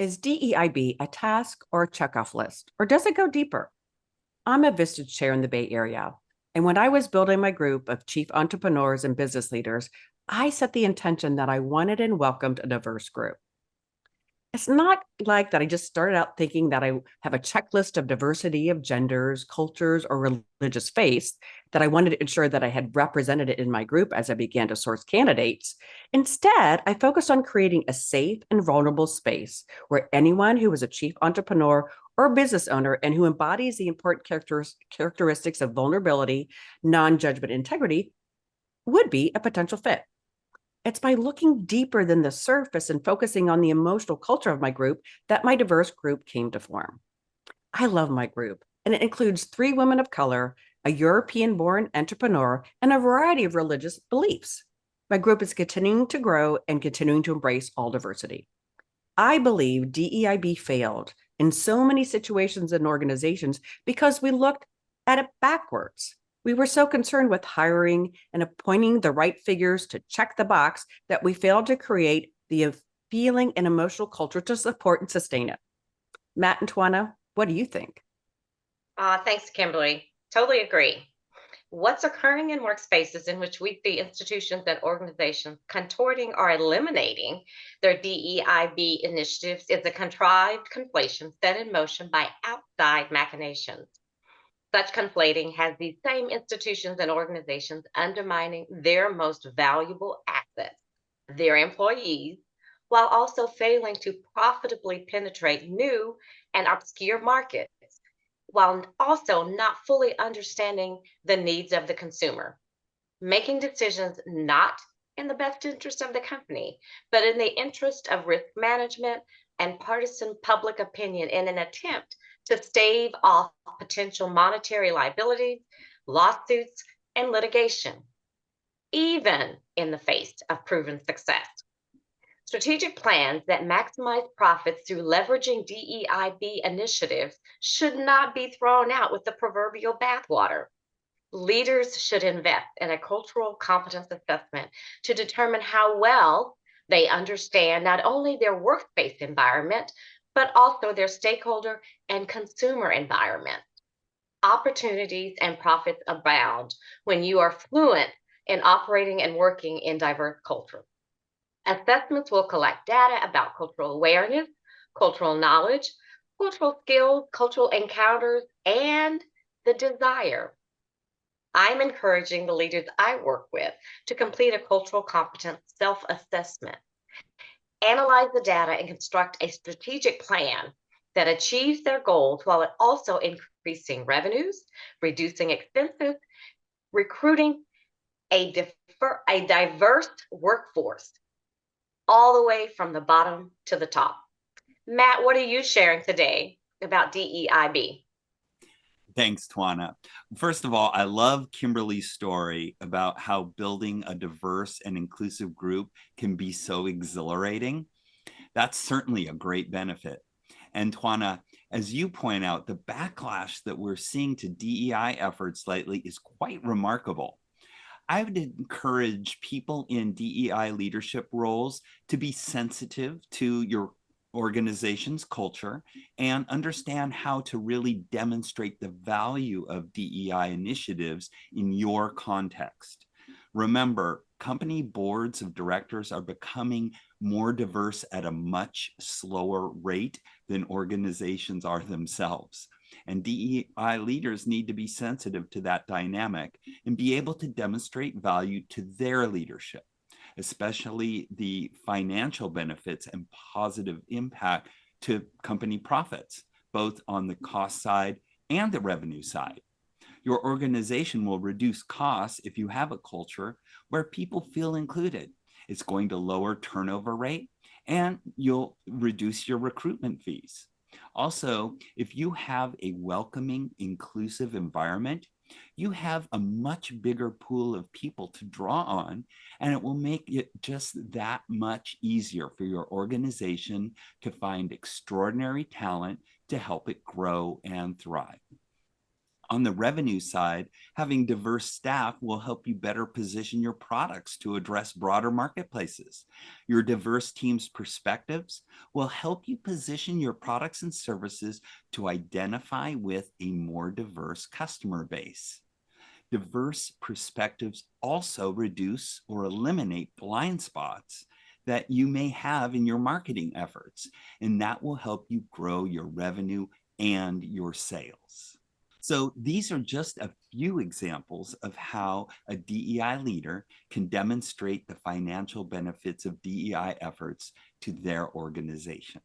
Is DEIB a task or a checkoff list, or does it go deeper? I'm a Vista chair in the Bay Area, and when I was building my group of chief entrepreneurs and business leaders, I set the intention that I wanted and welcomed a diverse group. It's not like that I just started out thinking that I have a checklist of diversity of genders, cultures, or religious faiths, that I wanted to ensure that I had represented it in my group as I began to source candidates. Instead, I focused on creating a safe and vulnerable space where anyone who is a chief entrepreneur or business owner and who embodies the important characteristics of vulnerability, non-judgment, integrity would be a potential fit. It's by looking deeper than the surface and focusing on the emotional culture of my group that my diverse group came to form. I love my group, and it includes 3 women of color, a European-born entrepreneur, and a variety of religious beliefs. My group is continuing to grow and continuing to embrace all diversity. I believe DEIB failed in so many situations and organizations because we looked at it backwards. We were so concerned with hiring and appointing the right figures to check the box that we failed to create the feeling and emotional culture to support and sustain it. Matt and Twiana, what do you think? Thanks, Kimberly. Totally agree. What's occurring in workspaces in which we see institutions and organizations contorting or eliminating their DEIB initiatives is a contrived conflation set in motion by outside machinations. Such conflating has these same institutions and organizations undermining their most valuable assets, their employees, while also failing to profitably penetrate new and obscure markets, while also not fully understanding the needs of the consumer, making decisions not in the best interest of the company, but in the interest of risk management and partisan public opinion in an attempt to stave off potential monetary liabilities, lawsuits, and litigation, even in the face of proven success. Strategic plans that maximize profits through leveraging DEIB initiatives should not be thrown out with the proverbial bathwater. Leaders should invest in a cultural competence assessment to determine how well they understand not only their workspace environment, but also their stakeholder and consumer environment. Opportunities and profits abound when you are fluent in operating and working in diverse cultures. Assessments will collect data about cultural awareness, cultural knowledge, cultural skills, cultural encounters, and the desire. I'm encouraging the leaders I work with to complete a cultural competence self-assessment, analyze the data, and construct a strategic plan that achieves their goals while it also increasing revenues, reducing expenses, recruiting a diverse workforce all the way from the bottom to the top. Matt, what are you sharing today about DEIB? Thanks, Twiana. First of all, I love Kimberly's story about how building a diverse and inclusive group can be so exhilarating. That's certainly a great benefit. And Twiana, as you point out, the backlash that we're seeing to DEI efforts lately is quite remarkable. I would encourage people in DEI leadership roles to be sensitive to your organization's culture and understand how to really demonstrate the value of DEI initiatives in your context. Remember, company boards of directors are becoming more diverse at a much slower rate than organizations are themselves. And DEI leaders need to be sensitive to that dynamic and be able to demonstrate value to their leadership, especially the financial benefits and positive impact to company profits, both on the cost side and the revenue side. Your organization will reduce costs if you have a culture where people feel included. It's going to lower turnover rate and you'll reduce your recruitment fees. Also, if you have a welcoming, inclusive environment, you have a much bigger pool of people to draw on, and it will make it just that much easier for your organization to find extraordinary talent to help it grow and thrive. On the revenue side, having diverse staff will help you better position your products to address broader marketplaces. Your diverse team's perspectives will help you position your products and services to identify with a more diverse customer base. Diverse perspectives also reduce or eliminate blind spots that you may have in your marketing efforts, and that will help you grow your revenue and your sales. So these are just a few examples of how a DEI leader can demonstrate the financial benefits of DEI efforts to their organization.